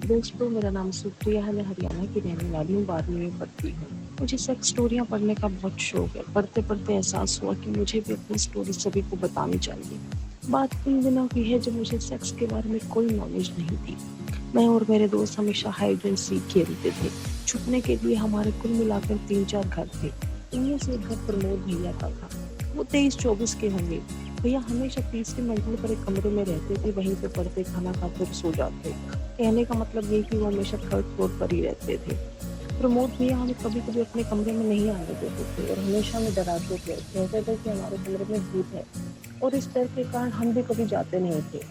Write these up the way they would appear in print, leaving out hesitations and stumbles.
दोस्तों, मेरा नाम सुप्रिया है। मैं हरियाणा की रहने वाली हूँ, 12वीं में पढ़ती हूँ। मुझे सेक्स स्टोरियाँ पढ़ने का बहुत शौक है। पढ़ते-पढ़ते एहसास हुआ कि मुझे भी अपनी स्टोरी सभी को बतानी चाहिए। बात उन दिनों की है जब मुझे सेक्स के बारे में कोई नॉलेज नहीं थी। मैं और मेरे दोस्त हमेशा हाइड एंड सीक खेलते थे। छुपने के लिए हमारे कुल मिलाकर 3-4 घर थे। इनमें से एक घर प्रमोद भैया का था। वो 23-24 के होंगे। भैया हमेशा तीसरी मंजिल पर एक कमरे में रहते थे, वहीं पे पढ़ते, खाना खाते और सो जाते। कहने का मतलब ये कि वो हमेशा थर्ड फ्लोर पर ही रहते थे। प्रमोद भैया हमें कभी-कभी अपने कमरे में नहीं आने देते थे और हमेशा हमें डराते थे। कहते थे कि हमारे कमरे में भूत है और इस डर के कारण हम भी कभी जाते नहीं थे।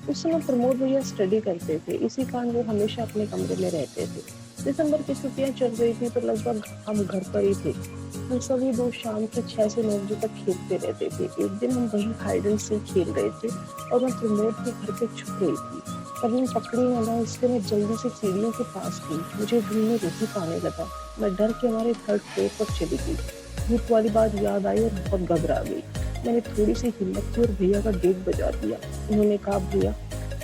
उस समय प्रमोद भैया स्टडी करते थे, इसी कारण वो हमेशा अपने कमरे में रहते थे। दिसंबर की छुट्टियां चल रही थी तो लगभग हम घर पर ही थे। हम सभी दोस्त शाम के 6 से 9 बजे तक खेलते रहते थे। एक दिन हम वहीं हाइड एंड सीक खेल रहे थे और मैं प्रमोद के घर पे छुप रही थी। कभी मैं पकड़ी न जाऊं इसलिए मैं जल्दी से सीढ़ियों के पास गई। मुझे ढूंढने रोटी पाने लगा। मैं डर के हमारे थर्ड फ्लोर पर चली गई। भूत वाली बात याद आई और बहुत घबरा गई। मैंने थोड़ी सी हिम्मत की और भैया का गेट बजा दिया। उन्होंने कहा, भैया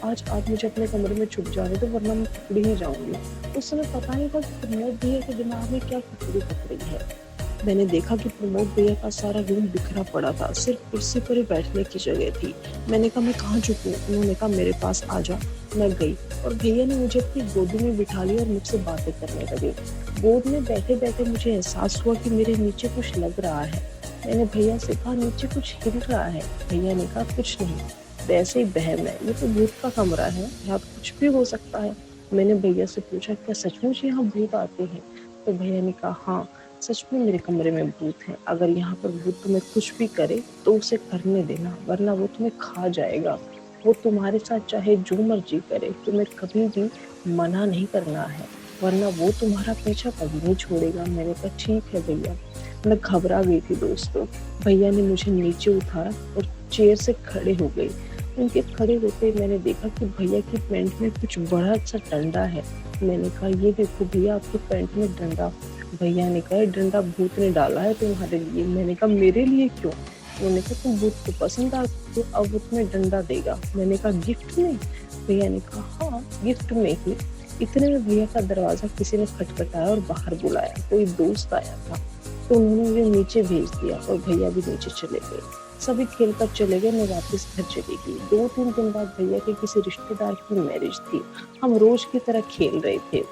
आज आप मुझे अपने कमरे में छुप जाने दो वरना मैं पकड़ी ही जाऊंगी। उस समय पता नहीं था कि प्रमोद भैया के दिमाग में क्या खुपड़ी पकड़ी है। मैंने देखा कि प्रमोद भैया का सारा रूम बिखरा पड़ा था, सिर्फ कुर्सी पर ही बैठने की जगह थी। मैंने कहा, मैं कहाँ छुपूं? उन्होंने कहा, मेरे पास आ जा। मैं गई और भैया ने मुझे अपनी गोदी में बिठा लिया और मुझसे बातें करने लगे। गोद में बैठे बैठे मुझे एहसास हुआ कि मेरे नीचे कुछ लग रहा है। मैंने भैया से कहा, नीचे कुछ हिल रहा है। भैया ने कहा, कुछ नहीं, वैसे ही बहम है, ये तो भूत का कमरा है, यहाँ तो कुछ भी हो सकता है। मैंने भैया से पूछा, क्या सचमुच यहाँ भूत आते हैं? तो भैया ने कहा, हाँ, सच में मेरे कमरे में भूत है। अगर यहाँ पर भूत तुम्हें कुछ भी करे तो उसे करने देना, वरना वो तुम्हें खा जाएगा। वो तुम्हारे साथ चाहे जो मर्जी करे, तुम्हें कभी भी मना नहीं करना है, वरना वो तुम्हारा पीछा कभी नहीं छोड़ेगा। मैंने कहा, ठीक है भैया। मैं घबरा गई थी दोस्तों। भैया ने मुझे नीचे उठाया और चेयर से खड़े हो गए। उनके खड़े होते मैंने देखा कि भैया की पैंट में कुछ बड़ा सा डंडा है। मैंने कहा, ये देखो भैया, आपकी पैंट में डंडा। भैया ने कहा, डंडा भूत ने डाला है तुम्हारे लिए। मैंने कहा, मेरे लिए क्यों? उन्होंने कहा, तुम भूत को पसंद आती हो, अब वो तुम्हें डंडा देगा। मैंने कहा, गिफ्ट में? भैया ने कहा, हाँ, गिफ्ट में ही। इतने में भैया का दरवाजा किसी ने खटखटाया और बाहर बुलाया। कोई दोस्त आया था तो उन्होंने मुझे नीचे भेज दिया और भैया भी नीचे चले गए। सभी खेल कर चले गए, मैं वापस घर चली गई। 2-3 दिन बाद भैया के किसी रिश्तेदार की मैरिज थी। हम रोज की तरह खेल रहे थे।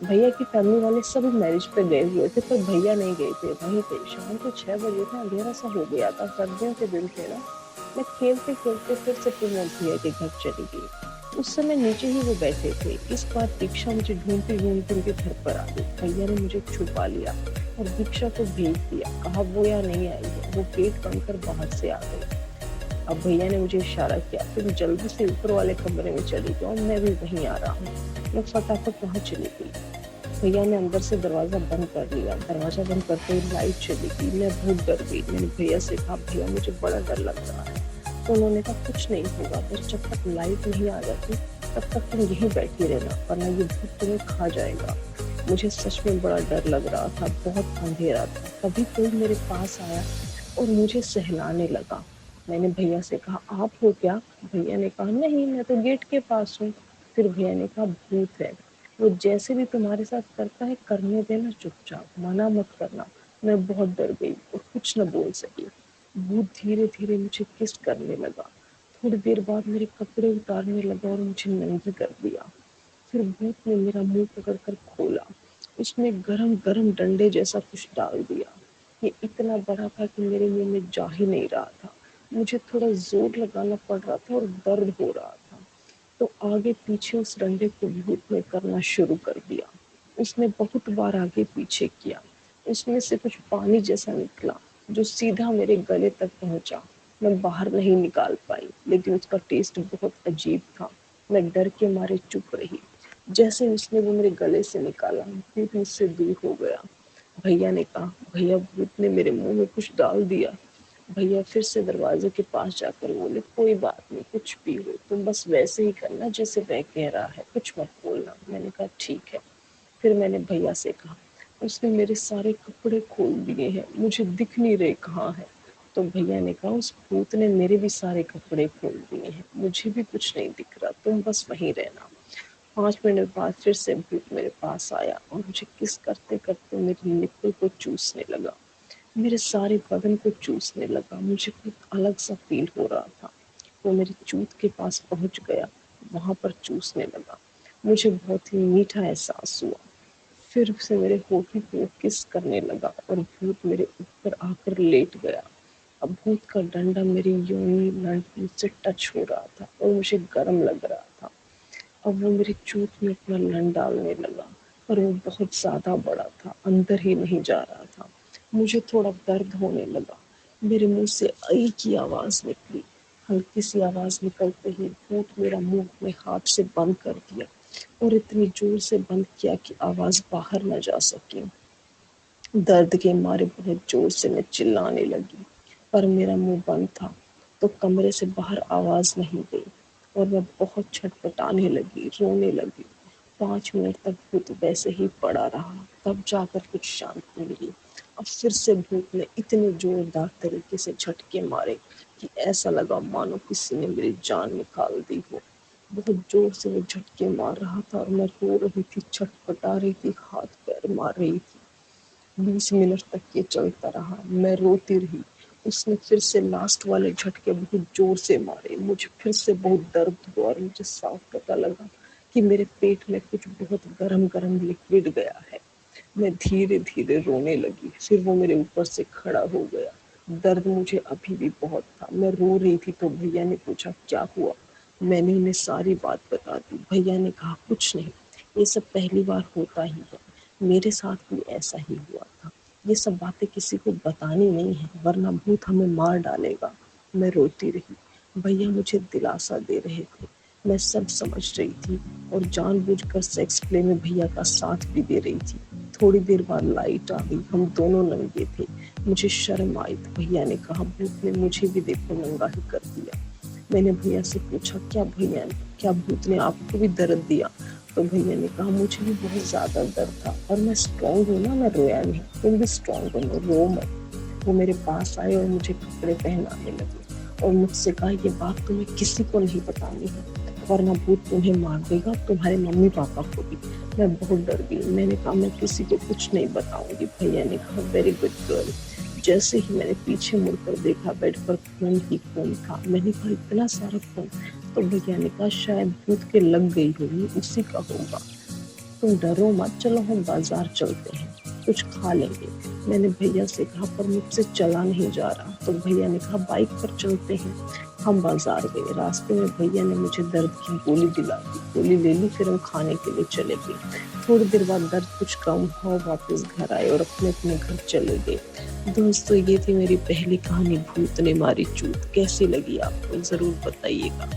भैया की फैमिली वाले सभी मैरिज पे गए हुए थे पर भैया नहीं गए थे, वहीं थे। शाम को 6 बजे था, अंधेरा सा हो गया था, सर्दियों के दिन थे ना। मैं खेलते खेलते फिर से प्रमोद भैया के घर चली गई। उस समय नीचे ही वो बैठे थे। इस बार दीक्षा मुझे ढूंढते ढूंढते उनके घर पर आ गई। भैया ने मुझे छुपा लिया और दीक्षा को भेज दिया। कहा वो यहाँ नहीं आई है। वो गेट बंद कर बाहर से आ गई। अब भैया ने मुझे इशारा किया, तुम जल्दी से ऊपर वाले कमरे में चली जाओ, मैं भी वहीं आ रहा हूँ। मैं फटाफट वहां चली गई। भैया ने अंदर से दरवाजा बंद कर लिया। दरवाजा बंद करते ही लाइट चली गई। मैं बहुत डर गई। मैंने भैया से कहा, भैया मुझे बड़ा डर लग रहा है। तो उन्होंने कहा, कुछ नहीं होगा, बस जब तक लाइट नहीं आ जाती तब तक तुम यहीं बैठी रहना, वरना ये भूत तुम्हें खा जाएगा। मुझे सच में बड़ा डर लग रहा था, बहुत अंधेरा था। तभी कोई मेरे पास आया और मुझे सहलाने लगा। मैंने भैया से कहा, आप हो क्या? भैया ने कहा, नहीं, मैं तो गेट के पास हूँ। फिर भैया ने कहा, भूत है, वो जैसे भी तुम्हारे साथ करता है करने देना, चुपचाप, मना मत करना। मैं बहुत डर गई और कुछ न बोल सकी। भूत धीरे धीरे मुझे किस करने लगा। थोड़ी देर बाद मेरे कपड़े उतारने लगा और मुझे नंगी कर दिया। फिर भूत ने मेरा मुंह पकड़ कर खोला। उसने गरम गरम डंडे जैसा कुछ डाल दिया। ये इतना बड़ा था कि मेरे मुंह में जा ही नहीं रहा था। मुझे थोड़ा जोर लगाना पड़ रहा था और दर्द हो रहा था। तो आगे पीछे उस डंडे को भूत ने करना शुरू कर दिया। उसने बहुत बार आगे पीछे किया। उसमें से कुछ पानी जैसा निकला जो सीधा मेरे गले तक पहुंचा। मैं बाहर नहीं निकाल पाई, लेकिन उसका टेस्ट बहुत अजीब था। मैं डर के मारे चुप रही। जैसे उसने वो मेरे गले से निकाला, भूत मुझसे दूर हो गया। भैया ने कहा, भैया भूत ने मेरे मुंह में कुछ डाल दिया। भैया फिर से दरवाजे के पास जाकर बोले, कोई बात नहीं, कुछ भी हो, तुम बस वैसे ही करना जैसे वह कह रहा है, कुछ मत बोलना। मैंने कहा, ठीक है। फिर मैंने भैया से कहा, उसने मेरे सारे कपड़े खोल दिए हैं, मुझे दिख नहीं रहे कहाँ है। तो भैया ने कहा, उस भूत ने मेरे भी सारे कपड़े खोल दिए हैं, मुझे भी कुछ नहीं दिख रहा, तुम बस वहीं रहना। 5 मिनट बाद फिर से भूत मेरे पास आया और मुझे किस करते करते मेरी निप्पल को चूसने लगा, मेरे सारे बदन को चूसने लगा। मुझे कुछ अलग सा फील हो रहा था। वो मेरी चूत के पास पहुंच गया, वहां पर चूसने लगा। मुझे बहुत ही मीठा एहसास हुआ। फिर से मेरे होठों को किस करने लगा और भूत मेरे ऊपर आकर लेट गया। अब भूत का डंडा मेरी योनि नट से टच हो रहा था और मुझे गर्म लग रहा था। अब वो मेरी चूत में अपना लन डालने लगा, पर वो बहुत ज्यादा बड़ा था, अंदर ही नहीं जा रहा था। मुझे थोड़ा दर्द होने लगा। मेरे मुंह से आई की आवाज निकली। हल्की सी आवाज निकलते ही भूत मेरा मुंह अपने हाथ से बंद कर दिया और इतनी जोर से बंद किया कि आवाज बाहर न जा सकी। दर्द के मारे बहुत जोर से मैं चिल्लाने लगी, पर मेरा मुंह बंद था, तो कमरे से बाहर आवाज नहीं गई और मैं बहुत छटपटाने लगी, रोने लगी। 5 मिनट तक भूत वैसे ही पड़ा रहा, तब जाकर कुछ शांति मिली। अब फिर से भूत ने इतने जोरदार तरीके से झटके मारे कि ऐसा लगा मानो किसी ने मेरी जान निकाल दी हो। बहुत जोर से वो झटके मार रहा था और मैं रो रही थी, छटपटा रही थी, हाथ पैर मार रही थी। 20 मिनट तक ये चलता रहा, मैं रोती रही। उसने फिर से लास्ट वाले झटके बहुत जोर से मारे। मुझे फिर से बहुत दर्द हुआ और मुझे साफ पता लगा कि मेरे पेट में कुछ बहुत गरम गरम लिक्विड गया है। मैं धीरे धीरे रोने लगी। फिर वो मेरे ऊपर से खड़ा हो गया। दर्द मुझे अभी भी बहुत था। मैं रो रही थी तो भैया ने पूछा क्या हुआ। मैंने उन्हें सारी बात बता दी। भैया ने कहा कुछ नहीं, ये सब पहली बार होता ही है, मेरे साथ भी ऐसा ही हुआ था। ये सब बातें किसी को बतानी नहीं है, वरना भूत हमें मार डालेगा। मैं रोती रही। भैया मुझे दिलासा दे रहे थे। मैं सब समझ रही थी और जानबूझकर सेक्स प्ले में भैया का साथ भी दे रही थी। थोड़ी देर बाद लाइट आ गई। हम दोनों नंगे थे। मुझे शर्म आई तो भैया ने कहा भूत ने मुझे भी देखो नंगा ही कर दिया। मैंने भैया से पूछा क्या भूत ने आपको भी दर्द दिया। तो भैया ने कहा मुझे भी बहुत ज्यादा दर्द था और मैं स्ट्रॉन्ग हूँ ना, मैं रोया नहीं। तुम भी स्ट्रॉन्ग बनो, रो मत। वो मेरे पास आए और मुझे कपड़े पहनाने लगे और मुझसे कहा ये बात तुम्हें किसी को नहीं बतानी है, वरना भूत तुम्हें मार देगा, तुम्हारे मम्मी पापा को भी। मैं बहुत डर गई। मैंने कहा मैं किसी को कुछ नहीं बताऊंगी। भैया ने कहा वेरी गुड गर्ल। जैसे ही मैंने पीछे मुड़कर देखा, बेड पर खून ही खून था। मैंने कहा इतना सारा खून। तो भैया ने कहा शायद भूत के लग गई होगी, उसी का होगा। तुम डरो मत, चलो हम बाजार चलते हैं, कुछ खा लेंगे। मैंने भैया से कहा पर मुझसे चला नहीं जा रहा। तो भैया ने कहा बाइक पर चलते हैं। हम बाजार गए। रास्ते में भैया ने मुझे दर्द की गोली दिला दी। गोली ले ली, फिर हम खाने के लिए चले गए। थोड़ी देर बाद दर्द कुछ कम हुआ, वापस घर आए और अपने अपने घर चले गए। दोस्तों ये थी मेरी पहली कहानी, भूत ने मारी चूत। कैसी लगी आपको जरूर बताइएगा।